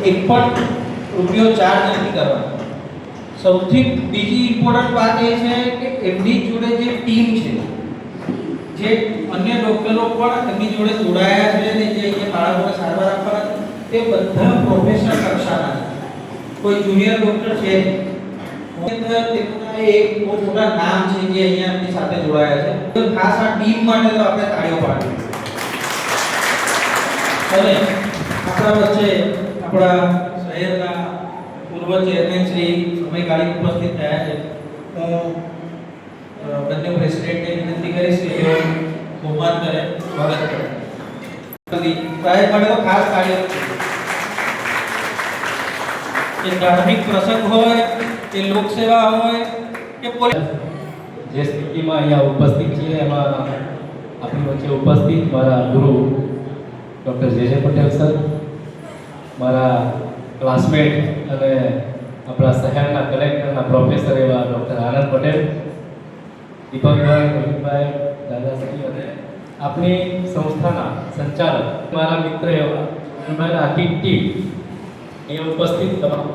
એક પણ રૂપિયો ચાર્જ નથી કરવાનો. સૌથી બીજી ઇમ્પોર્ટન્ટ વાત એ છે કે એમની જોડે જે ટીમ છે, જે અન્ય ડોક્ટરો પણ એમની જોડે જોડાયા છે ને જે અહીંયા બાળકોને સારવાર આપવાના તે બધા પ્રોફેશનલ કક્ષાના છે. કોઈ જુનિયર ડોક્ટર છે તેમના એક બહુ મોટા નામ છે જે અહીંયા આપણી સાથે જોડાયા છે. તો ખાસ આ ટીમ માટે તો આપણે તાળીઓ પાડવી. હવે આપણા વચ્ચે આપણા શહેરના પૂર્વ ચેરમેન શ્રી સમયગાળી ઉપસ્થિત થયા છે. હું બંને પ્રેસિડેન્ટને વિનંતી કરીશ કે તેઓ બહુમાન કરે, સ્વાગત કરે. સાહેબ માટે તો ખાસ તાળીઓ. કે ધાર્મિક પ્રસંગ હોય કે લોકસેવા હોય કે જે સ્થિતિમાં અહીંયા ઉપસ્થિત છે એમાં આપણી વચ્ચે ઉપસ્થિત મારા ગુરુ ડૉક્ટર જે પટેલ સર, મારા ક્લાસમેટ અને આપણા શહેરના કલેક્ટરના પ્રોફેસર એવા ડૉક્ટર આનંદ પટેલ, દીપકભાઈ, રોહિતભાઈ, દાદાશ્રી અને આપણી સંસ્થાના સંચાલક મારા મિત્ર એવા મારા આખી ટીમ અહીંયા ઉપસ્થિત તમામ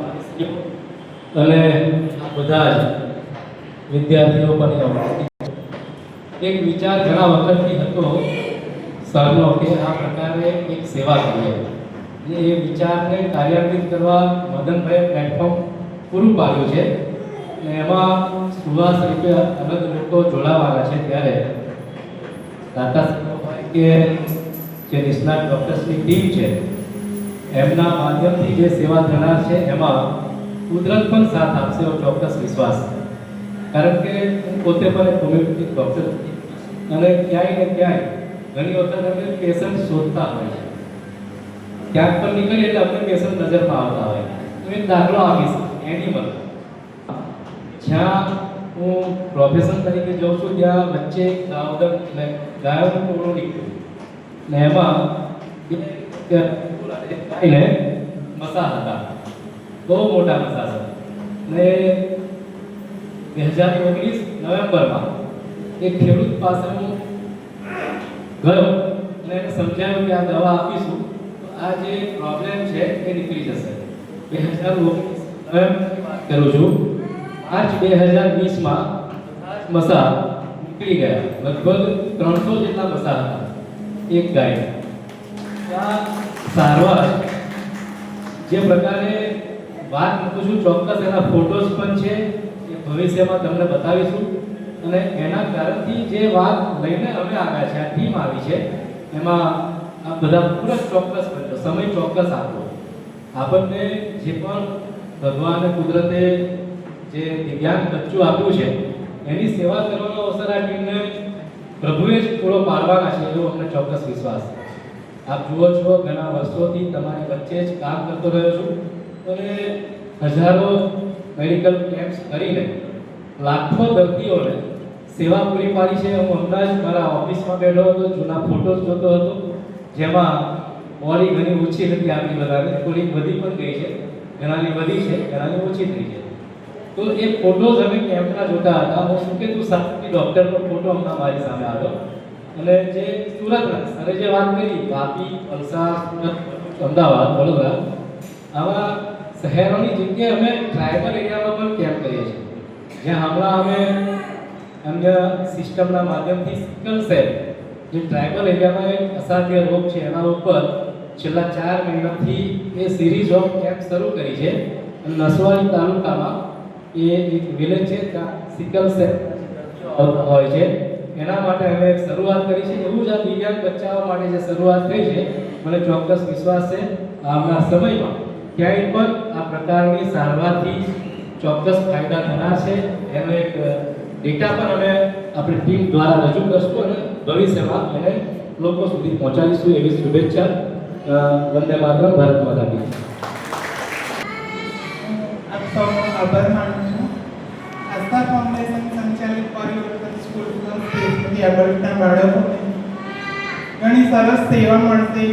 અને બધા જ વિદ્યાર્થીઓ પણ એક વિચાર ઘણા વખતથી હતો સરનો કે આ પ્રકારે એક સેવા કરીએ. એ વિચારને કાર્યાન્વિત કરવા મદનભાઈએ પ્લેટફોર્મ પૂરું પાડ્યું છે અને એમાં સુવાસ રીતે અલગ લોકો જોડાવાના છે. ત્યારે દાતાશ્રીઓ કે જે નિષ્ણાત ડૉક્ટર્સની ટીમ છે એમના માધ્યમથી જે સેવા થનાર છે એમાં કુદરત પણ સાથ આપશે એવો ચોક્કસ વિશ્વાસ છે. કારણ કે હું પોતે પણ એક હોમિયોપેથિક ડૉક્ટર અને ક્યાંય ને ક્યાંય ઘણી વખત અમે પેશન્ટ શોધતા હોય છે. ક્યાંક પણ નીકળીએ એટલે અમને પેશન્ટ નજરમાં આવતા હોય. તો એક દાખલો આપીશ. એનિમલ જ્યાં હું પ્રોફેશન તરીકે જાઉં છું ત્યાં વચ્ચે ગાવદર એટલે ગાયોનું ટોળું નીકળ્યું ને એમાં ગાયને મસા હતા, બહુ મોટા મસા હતા. ને 2019 નવેમ્બરમાં એક ખેડૂત પાસે હું ગયો અને એને સમજાવ્યું કે આ દવા આપીશું તો આ જે પ્રોબ્લેમ છે એ નીકળી જશે. 2019 નવેમ્બરની વાત કરું છું. માર્ચ 2020માં મસા નીકળી ગયા. લગભગ 300 જેટલા મસા હતા એક ગાય. ત્યાં સારવાર જે પ્રકારે વાત કરું છું ચોક્કસ એના ફોટોસ પણ છે, એ ભવિષ્યમાં તમને બતાવીશું. અને એના કારણથી જે વાત લઈને અમે આવ્યા છે, આ ટીમ આવી છે, એમાં આ બધા પૂરા ચોક્કસ બનજો, સમય ચોક્કસ આપો. આપણને જે પણ ભગવાન કુદરતે જે દિવ્યાંગ બચ્ચું આપ્યું છે એની સેવા કરવાનો અવસર આ ટીમને પ્રભુએ જ પૂરો પાડવાના છે એવો અમને ચોક્કસ વિશ્વાસ છે. આપ જુઓ છો ઘણા વર્ષોથી તમારી વચ્ચે જ કામ કરતો રહ્યો છું અને હજારો મેડિકલ કેમ્પ્સ કરીને લાખો દર્દીઓને સેવા પૂરી પાડી છે. હું હમણાં જ મારા ઓફિસમાં બેઠો હતો, જૂના ફોટોસ જોતો હતો જેમાં બોડી ઘણી ઓછી હતી આપણી બધાને, થોડી વધી પણ ગઈ છે, ઘણાની વધી છે, ઘણાની ઓછી થઈ છે. તો એ ફોટોઝ અમે કેમ્પના જોતા હતા. હું શું કે તું સાથી ડૉક્ટરનો ફોટો હમણાં મારી સામે આવ્યો અને જે સુરતના સરે જે વાત કરી વાપી, વલસાડ, સુરત, અમદાવાદ, વડોદરા આવા શહેરોની જગ્યાએ અમે ટ્રાઇબલ એરિયામાં પણ કેમ્પ કરીએ છીએ. જ્યાં હમણાં અમે અન્ય સિસ્ટમના માધ્યમથી સિકલ સેલ જે ટ્રાઇબલ એરિયામાં એક અસાધ્ય રોગ છે એના ઉપર છેલ્લા 4 મહિનાથી એ સિરીઝ ઓફ કેમ્પ શરૂ કરી છે. નસવાડી તાલુકામાં એ એક વિલેજ છે ત્યાં સિકલ સેલ હોય છે. એના માટે અમે એક શરૂઆત કરી છે. એવું જ આ દિવ્યાંગ બચ્ચાઓ માટે જે શરૂઆત થઈ છે મને ચોક્કસ વિશ્વાસ છે આવનાર સમયમાં ક્યાંય પણ આ પ્રકારની સારવારથી ચોક્કસ ફાયદા થનાર છે. એનો એક ડેટા પણ અમે આપણી ટીમ દ્વારા રજૂ કરશું અને ભવિષ્યમાં એને લોકો સુધી પહોંચાડીશું એવી શુભેચ્છા. વંદે માતરમ, ભારત માતા કી જય. આપ સૌનો આભાર માનું છું. આસ્થા ફાઉન્ડેશન સંચાલિત પરિવર્તન સ્કૂલ સંસ્થાથી આ વર્ગના બાળકોને ઘણી સરસ સેવા મળશે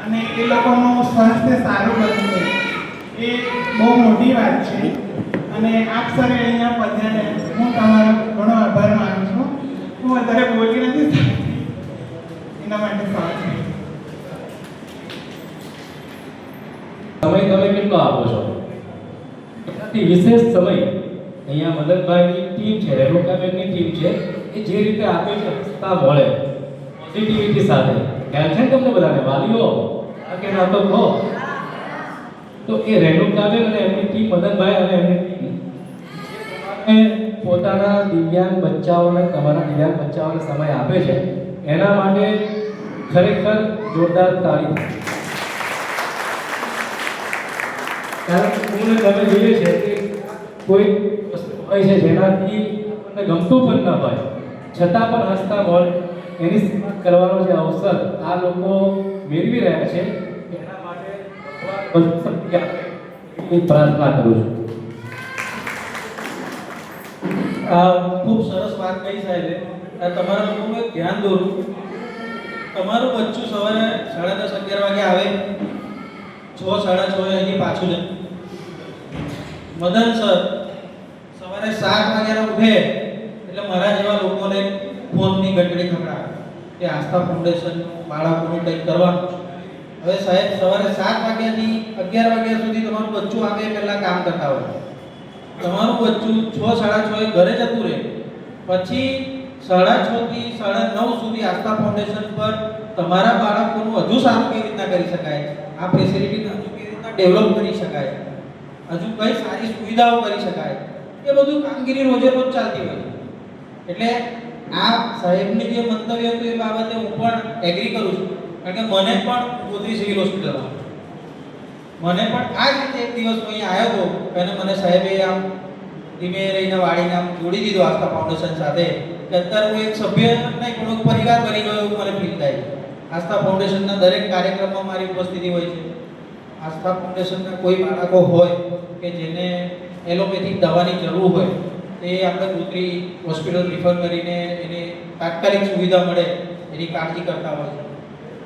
અને એ લોકોનું સ્વાસ્થ્ય સારું બનશે એ બહુ મોટી વાત છે. અને આપ સરે અહીંયા પધારે હું તમારો ઘણો આભાર માનું છું. હું વધારે બોલી નથી શકતી એના માટે સોરી. સમય તમે કેટલો આપો છો? એનાથી વિશેષ સમય અહીંયા મદનભાઈની ટીમ છે, રેણુકાબેનની ટીમ છે, એ જે રીતે આપે છે હસતા મળે પોઝિટિવિટી સાથે. ખ્યાલ છે ને તમને બધાને? વાલીઓ કે ના તો કહો. તો એ રેણુકાબેન અને એમની ટીમ, મદનભાઈ અને એમની ટીમ પોતાના દિવ્યાંગ બચ્ચાઓને, તમારા દિવ્યાંગ બચ્ચાઓને સમય આપે છે, એના માટે ખરેખર જોરદાર તાળી. કારણ કે હું તમે જોઈએ છે કે કોઈ વસ્તુ હોય છે જેનાથી આપણને ગમતું પણ ન હોય, છતાં પણ હસતા મોઢ એની સેવા કરવાનો જે અવસર આ લોકો મેળવી રહ્યા છે, એના માટે ભગવાન વધુ શક્તિ આપે એવી પ્રાર્થના કરું છું. ખૂબ સરસ વાત કહી સાહેબે. તમારા લોકોનું એક ધ્યાન દોરું. તમારું બચ્ચું સવારે 10:30 11 વાગે આવે, 6 6:30 અહીંથી પાછું જાય. મદન સર સવારે 7 વાગ્યાના ઉઠે એટલે મારા જેવા લોકોને ફોનની ઘંટડી ખવડાવે કે આસ્થા ફાઉન્ડેશન બાળકોનું કંઈક કરવાનું છે. હવે સાહેબ સવારે 7 વાગ્યાથી 11 વાગ્યા સુધી તમારું બચ્ચું આવે પહેલા કામ કરતા હોય. તમારું બચ્ચું 6 6:30 ઘરે જતું રહે, પછી 6:30 થી 9:30 સુધી આસ્થા ફાઉન્ડેશન પર તમારા બાળકોનું હજુ સારું કેવી રીતના કરી શકાય, આ ફેસિલિટી હજુ કેવી રીતના ડેવલપ કરી શકાય, હજુ કઈ સારી સુવિધાઓ કરી શકાય, એ બધું કામગીરી રોજે રોજ ચાલતી હોય. એટલે આ સાહેબની જે મંતવ્ય હતું એ બાબતે હું પણ એગ્રી કરું છું. કારણ કે મને પણ ગોત્રી સિવિલ હોસ્પિટલમાં મને પણ આ જ રીતે એક દિવસ હું અહીં આવ્યો હતો અને મને સાહેબે આમ ધીમે રહીને વાળીને આમ જોડી દીધો આસ્થા ફાઉન્ડેશન સાથે કે અત્યારે હું એક સભ્ય નહીં પણ એક પરિવાર બની ગયો એવું મને ફીલ થાય. આસ્થા ફાઉન્ડેશનના દરેક કાર્યક્રમમાં મારી ઉપસ્થિતિ હોય છે. આસ્થા ફાઉન્ડેશનના કોઈ બાળકો હોય કે જેને એલોપેથિક દવાની જરૂર હોય તે આપણે ગોત્રી હોસ્પિટલ રિફર કરીને એને તાત્કાલિક સુવિધા મળે એની કાળજી કરતા હોય છે.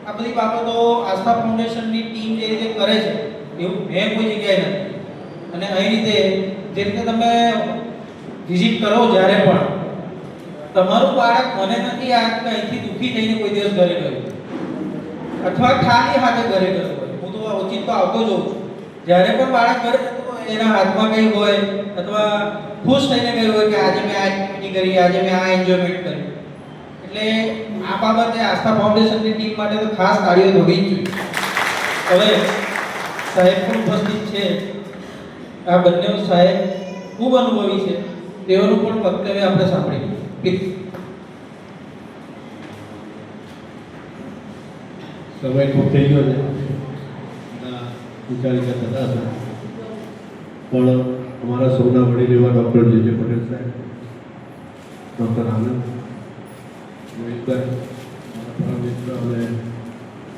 આ બધી બાબતો આસ્થા ફાઉન્ડેશનની ટીમ જે રીતે કરે છે એવું મેં કોઈ જગ્યાએ નથી. અને અહીં રીતે જે રીતે તમે વિઝિટ કરો જ્યારે પણ તમારું બાળક મને નથી આ અહીંથી દુઃખી થઈને કોઈ દિવસ ઘરે ગયું અથવા ખાલી હાથે ઘરે ગયો હોય. હું તો ઓચિત તો આવતો જ હોઉં છું. જ્યારે પણ બાળક ઘરે જતું હોય એના હાથમાં કંઈ હોય અથવા ખુશ થઈને ગયું હોય કે આજે મેં આ એક્ટિવિટી કરી, આજે મેં આ એન્જોયમેન્ટ કર્યું. એટલે આ બાબતે આસ્થા ફાઉન્ડેશનની ટીમ માટે તો ખાસ તાળીઓ થવી જ જોઈએ. હવે સાહેબ પણ ઉપસ્થિત છે. આ બંને સાહેબ ખૂબ અનુભવી છે, તેઓનું પણ વક્તવ્ય આપણે સાંભળીએ. સમય ખૂબ થઈ ગયો છે, વિચારી થતા હતા, પણ અમારા સૌના વડીલ એવા ડૉક્ટર જે પટેલ સાહેબ, ડૉક્ટર આનંદ, મોહિતભાઈ, મારા પરમ મિત્ર અને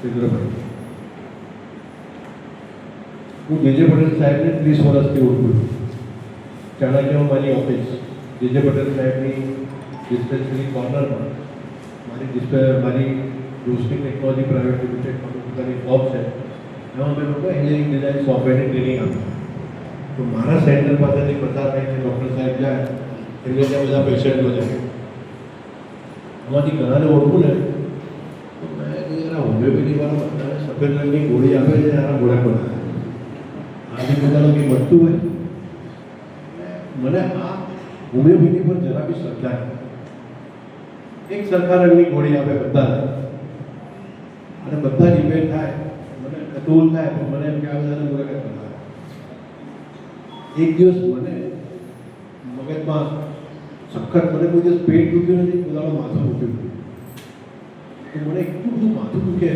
સિદ્ધભાઈ, હું જે પટેલ સાહેબને 30 વર્ષથી ઓળખું છું. ચાણક્યમાં મારી ઓફિસ જે પટેલ સાહેબની ડિસ્પેન્સરી કોર્નરમાં મારી રોશની ટેકનોલોજી પ્રાઇવેટ લિમિટેડ પોતાની શોપ છે. એમાં અમે લોકો એન્જિનિયરિંગ ડિઝાઇન સોફ્ટવેરની ટ્રેનિંગ આપીએ. તો મારા સેન્ટર પાસેથી પસાર થઈને ડૉક્ટર સાહેબ જાય એમને ત્યાં બધા પેશન્ટો જાય. એમાંથી ઘણાને ઓળખું ને તો મેં યાર હોમિયોપેથી વાળા સફેદ રંગની ગોળી આપે છે, આના ગોળા પણ આજે પોતાનું કંઈ મળતું હોય મને આ હોમિયોપેથી પર જરા બી શ્રદ્ધા નહીં. એક સરખા રંગની ગોળી આપે બધાને અને બધા ડિપેન્ડ થાય, મને કતૂલ થાય પણ મને એમ કે આ બધાને મુલાકાત કરવા. એક દિવસ મને મગજમાં સખત મને કોઈ દિવસ પેટ દુખ્યું નથી, પોતાનું માથું દુખ્યું નથી. તો મને એટલું બધું માથું દુખે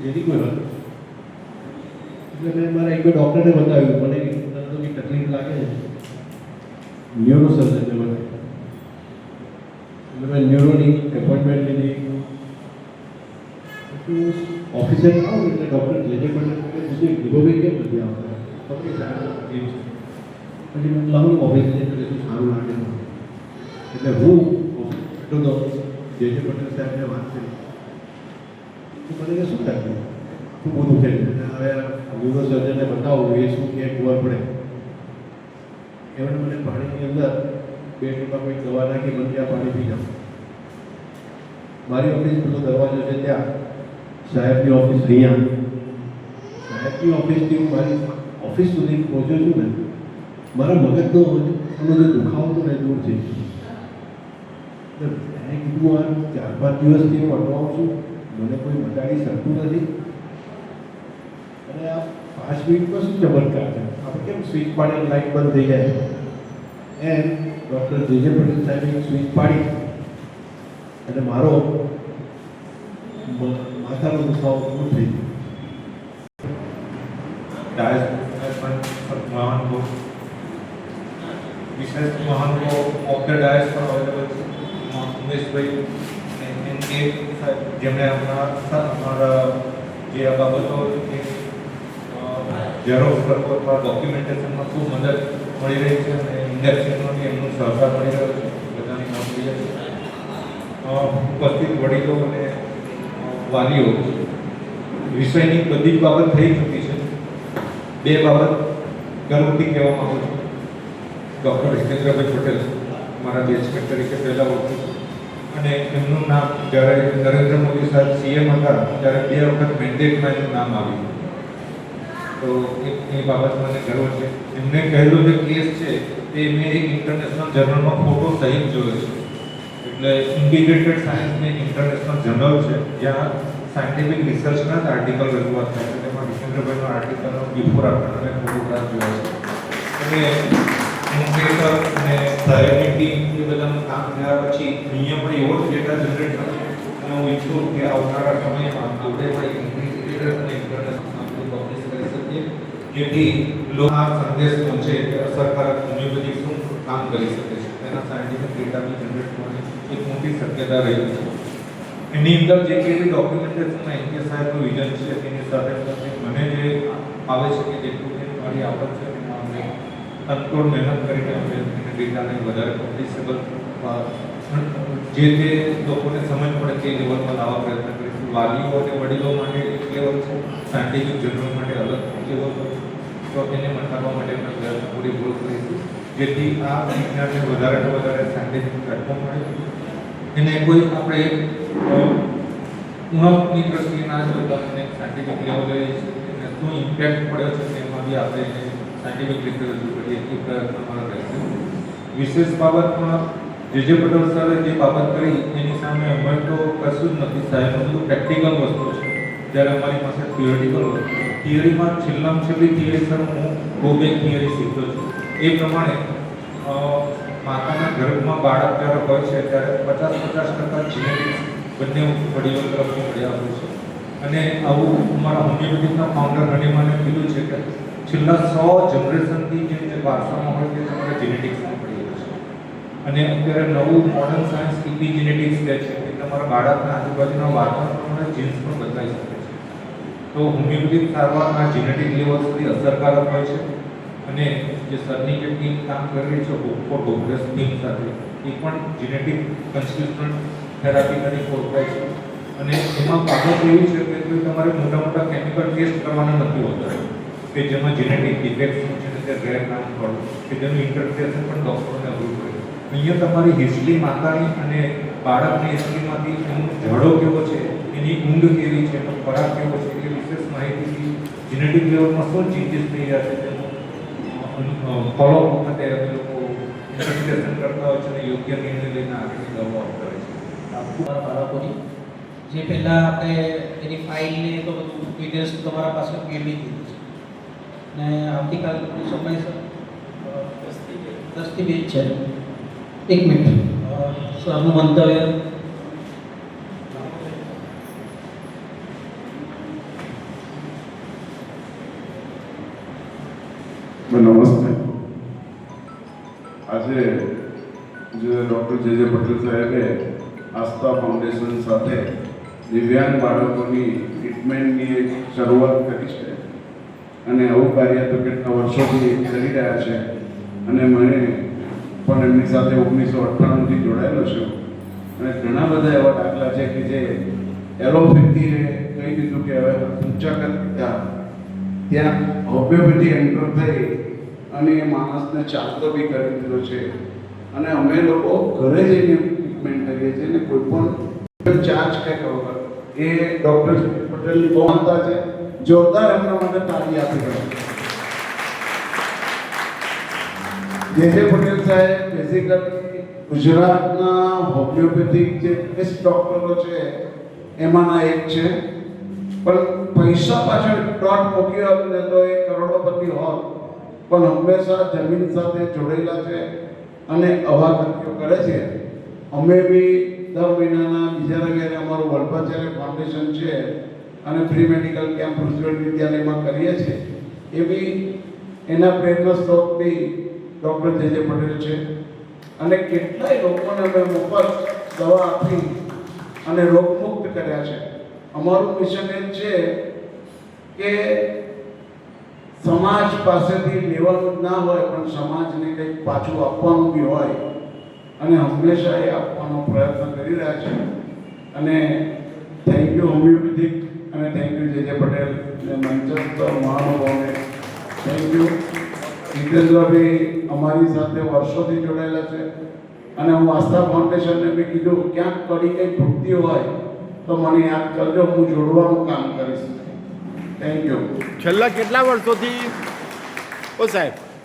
જેની કોઈ હદ. એટલે મેં મારા એક બે ડૉક્ટરને બતાવ્યું, મને તને તો કંઈ તકલીફ લાગે છે, ન્યુરો સર્જનને બતાવ્યું. એટલે મેં ન્યુરોની એપોઇન્ટમેન્ટ લીધી. ઓફિસર આવો એટલે ડૉક્ટર જે પણ નિભોભાઈ કેમ નથી આવતા, પછી મેં લાવું ઓફિસે એટલે શું સારું લાગે છે. એટલે હું બેઠો તો જે પટેલ સાહેબને વાત કરી તો મને કે શું થાય શું બહુ દુખે છે, હવે ન્યુરો સર્જનને બતાવો એ શું કે ખબર પડે. એમણે મને પાણીની અંદર 2 ટીપા કોઈ દવા નાખી, મને ત્યાં પાણી પી જાવ. મારી ઓફિસ પેલો દરવાજો છે ત્યાં, સાહેબની ઓફિસ અહીંયા, સાહેબની ઓફિસથી હું મારી ઓફિસ સુધી પહોંચ્યો છું ને, મારા મગજનો એનો જે દુખાવો હતો ને એ દૂર થઈ ગયો. મેં કીધું આ 4-5 દિવસથી હું અટવાઉં છું, મને કોઈ મટાડી શકતું નથી. અને આ 5 મિનિટમાં શું ચમત્કાર છે, આપણે કેમ સ્વિચ પાડીને લાઈટ બંધ થઈ જાય એમ ડૉક્ટર જે પટેલ સાહેબે સ્વિચ પાડી અને મારો માથાનો દુખાવો દૂર થઈ ગયો. डायस महान को विशेष महान को ऑफ द डायस पर अवेलेबल है उमेश भाई इनके જેમણે અમારા જે આ બાબતો ઝેરોક્સ કરતો અથવા ડોક્યુમેન્ટેશનમાં ખૂબ મદદ મળી રહી છે અને ઇન્ડક્શનમાં બી એમનો સહકાર મળી રહ્યો છે. બધાની નોંધ છે. ઉપસ્થિત વડીલો અને વાલીઓ વિષયની બધી જ બાબત થઈ ચૂકી છે. બે બાબત ગર્વથી કહેવા માંગુ છું. ડૉક્ટર હિતેન્દ્રભાઈ પટેલ મારા બેચમેટ તરીકે પહેલાં ઓળખું છું અને એમનું નામ જ્યારે નરેન્દ્ર મોદી સાહેબ સીએમ હતા ત્યારે 2 વખત મેન્ડેટમાં એનું નામ આવ્યું. તો એ બાબત મને ગર્વ છે. એમને કહેલો જે કેસ છે તે મેં એક ઇન્ટરનેશનલ જર્નલમાં ફોટો સહિત જોયો છે. એટલે ઇન્ટિગ્રેટેડ સાયન્સ ને ઇન્ટરનેશનલ જર્નલ છે જ્યાં સાયન્ટિફિક રિસર્ચના જ આર્ટિકલ રજૂઆત થાય છે. તેમાં હિતેન્દ્રભાઈનો આર્ટિકલનો બિફોર આફ્ટર અને ફોટોગ્રાફ જોયો છે. અને પેપર અને સાહેબની ટીમ એ બધાનું કામ થયા પછી અહીંયા પણ એવો જ ડેટા જનરેટ થયો અને હું ઈચ્છું કે આવનારા સમયમાં આપણે પણ ઇન્ટિગ્રેટેડ અને ઇન્ટરનેશનલ પબ્લિશ કરી શકીએ જેથી લોકો આ સંદેશ પહોંચે કે અસરકારક હોમિયોપેથિક શું કામ કરી શકે છે. તેના સાયન્ટિફિક ડેટા બી જનરેટ થવાની એક મોટી શક્યતા રહી છે. એની અંદર જે કેવી ડોક્યુમેન્ટેશનના એનકે સાહેબનું વિઝન છે તેની સાથે સાથે મને જે આવે છે કે જેટલું કે મારી આવડત છે એમાં અમે તનતોડ મહેનત કરીને અમે એને ડેટાને વધારે પબ્લિશેબલ જે તે લોકોને સમજ પડે તે લેવલમાં લાવવા પ્રયત્ન કરીશું. વાલીઓ અને વડીલો માટે એક લેવલ છે, સાયન્ટિફિક જર્નલ માટે અલગ લેવલ છે. તો એને મટાડવા માટે અમે પ્રયત્ન પૂરેપૂરો કરીશું જેથી આ વિજ્ઞાનને વધારે વધારે સાયન્ટિફિક પ્લેટફોર્મ મળે. એને કોઈ આપણે ઉણપની દ્રષ્ટિએ ના જોતા અને સાયન્ટિફિક લેવલે એને શું ઇમ્પેક્ટ પડ્યો છે તેમાં બી આપણે એને સાયન્ટિફિક રીતે રજૂ કરીએ એ પ્રયત્ન અમારા રહેશે. વિશેષ બાબતમાં જે પટેલ સરે જે બાબત કરી એની સામે અમે તો કશું જ નથી. સાહેબનું બધું પ્રેક્ટિકલ વસ્તુ છે જ્યારે અમારી પાસે થિયોરિટિકલ વસ્તુ છે. થિયરીમાં છેલ્લામાં છેલ્લી થિયરી સર હું ગોબેક થિયરી શીખતો છું. એ પ્રમાણે માતાના ગર્ભમાં બાળક જ્યારે હોય છે ત્યારે 50% જીનેટિક્સ બંને વડીલો તરફથી મળ્યા હોય છે. અને આવું અમારા હોમિયોપેથિકના ફાઉન્ડર હનીમાને કીધું છે કે છેલ્લા 100 જનરેશનથી જે વારસામાં હોય તે તમારે જીનેટિક્સમાં પડી રહ્યું છે. અને અત્યારે નવું મોડર્ન સાયન્સ ઇપિજેનેટિક્સ કહે છે કે તમારા બાળકના આજુબાજુના વાતાવરણ પ્રમાણે જીન્સ પણ બદલાઈ શકે છે. તો હોમિયોપેથિક સારવારના જીનેટિક લેવલ સુધી અસરકારક હોય છે. અને જે સરની જે ટીમ કામ કરી રહી છે ફોર પ્રોગ્રેસ ટીમ સાથે એ પણ જીનેટિક કન્સ્ટિટ્યુશનલ થેરાપી તરીકે ઓળખાય છે. અને એમાં બાબત એવી છે કે કોઈ તમારે મોટા મોટા કેમિકલ ટેસ્ટ કરવાના નથી હોતા કે જેમાં જીનેટિક ડિફેક્ટ છે ને તે રેર નામ પડે કે જેનું ઇન્ટરપ્રિટેશન પણ ડૉક્ટરોને અઘરું પડે. અહીંયા તમારી હિસ્ટ્રી માતાની અને બાળકની હિસ્ટ્રીમાંથી એનો ઝાડો કેવો છે, એની ઊંઘ કેવી છે, એનો ખોરાક કેવો છે એ વિશેષ માહિતીથી જીનેટિક લેવલમાં શું ચેન્જીસ થઈ રહ્યા છે તેનું ફોલો વખતે અમે લોકો ઇન્ટરપ્રિટેશન કરતા હોય છે અને યોગ્ય નિર્ણય લઈને આગળની દવાઓ આપતા હોય છે. તમારા બાળકોની જે પહેલાં આપણે એની ફાઇલને તો બધું ડિટેલ્સ તમારા પાસે કેવી દીધું છે ને આવતીકાલ સમયસર 10 થી 2 છે. 1 મિનિટ સરનું મંતવ્ય. નમસ્તે. આજે જે ડૉક્ટર જે પટેલ સાહેબે આસ્થા ફાઉન્ડેશન સાથે દિવ્યાંગ બાળકોની ટ્રીટમેન્ટની એક શરૂઆત કરી છે અને આવું કાર્ય તો કેટલા વર્ષોથી કરી રહ્યા છે. અને મને પણ એમની સાથે 1998થી જોડાયેલો છું અને ઘણા બધા એવા દાખલા છે કે જે એલોપેથીએ કહી દીધું કે હવે ઊંચા કરી દીધા, ત્યાં હોમિયોપેથી એન્ટર થઈ અને એ માણસને ચાલતો બી કરી દીધો છે. અને અમે લોકો ઘરે જઈને ટ્રીટમેન્ટ કરીએ છીએ ને કોઈ પણ ચાર્જ કંઈક વગર. એ ડૉક્ટર પટેલની બહુ માનતા છે જોરદાર એમના માટે તાળી આપી દો. જે પટેલ સાહેબ બેઝિકલી ગુજરાતના હોમિયોપેથિક જે બેસ્ટ ડૉક્ટરો છે એમાંના એક છે, પણ પૈસા પાછળ ડોટ મૂકી હોત ને તો એ કરોડોપતિ હોત, પણ હંમેશા જમીન સાથે જોડાયેલા છે અને આવા કાર્યો કરે છે. અમે બી દર મહિનાના બીજા રવિવારે અમારું વલ્ભાચાર્ય ફાઉન્ડેશન છે અને ફ્રી મેડિકલ કેમ્પ રૂઝવેલ્ટ વિદ્યાલયમાં કરીએ છીએ. એ બી એના પ્રેરણા સ્ત્રોત બી ડૉક્ટર જે પટેલ છે અને કેટલાય લોકોને અમે મફત દવા આપી અને રોગમુક્ત કર્યા છે. અમારું મિશન એ છે કે સમાજ પાસેથી લેવાનું જ ના હોય, પણ સમાજને કંઈક પાછું આપવાનું બી હોય અને હંમેશા એ આપવાનો પ્રયત્ન કરી રહ્યા છે. અને થેન્ક યુ હોમિયોપેથિક અને થેન્ક યુ જે પટેલ અને મંચસ્થ મહાનુભાવોને થેન્ક યુ. જીતેન્દ્રભાઈ અમારી સાથે વર્ષોથી જોડાયેલા છે અને હું આસ્થા ફાઉન્ડેશનને બી કીધું ક્યાંક કડી કંઈ ખૂટતી હોય તો મને યાદ કરજો, હું જોડવાનું કામ કરીશ. Thank you. છેલ્લા કેટલા વર્ષોથી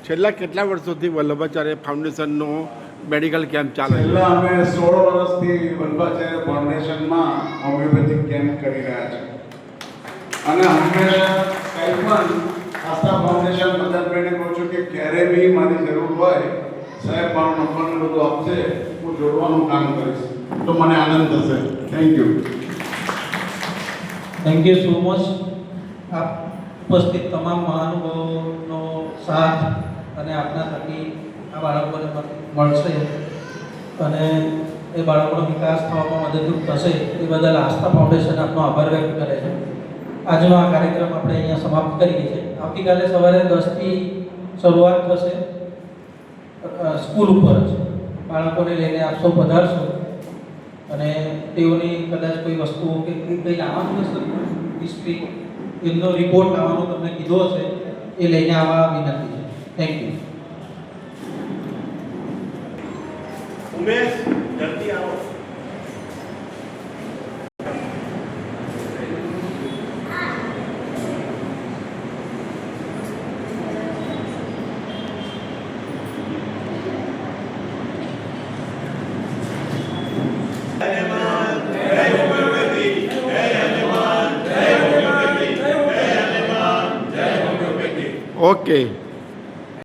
છેલ્લા કેટલા વર્ષોથી વલ્લભાચાર્ય ફાઉન્ડેશનનો મેડિકલ કેમ્પ ચાલે છે? છેલ્લા અમે 16 વર્ષથી વલ્લભાચાર્ય ફાઉન્ડેશનમાં હોમિયોપેથિક કેમ્પ કરી રહ્યા છે અને હંમેશા કંઈ પણ આસ્થા ફાઉન્ડેશન મદદભાઈને કહું છું કે ક્યારે બી મારી જરૂર હોય સાહેબ મારો નંબરને બધું આપશે, હું જોડવાનું કામ કરીશ તો મને આનંદ થશે. Thank you. Thank you so much. આપ ઉપસ્થિત તમામ મહાનુભાવોનો સાથ અને આપના થકી આ બાળકોને મળશે અને એ બાળકોનો વિકાસ થવામાં મદદરૂપ થશે એ બદલ આસ્થા ફાઉન્ડેશન આપનો આભાર વ્યક્ત કરે છે. આજનો આ કાર્યક્રમ આપણે અહીંયા સમાપ્ત કરીએ છીએ. આવતીકાલે સવારે 10થી શરૂઆત થશે. સ્કૂલ ઉપર જ બાળકોને લઈને આપ સૌ પધારશો અને તેઓની કદાચ કોઈ વસ્તુઓ કે કંઈ લાવવાનું હશે હિસ્ટ્રી એમનો રિપોર્ટ લાવવાનો તમને કીધો હશે એ લઈને આવવા વિનંતી છે. Thank you. ઉમેશ જલ્દી આવો. ઓકે.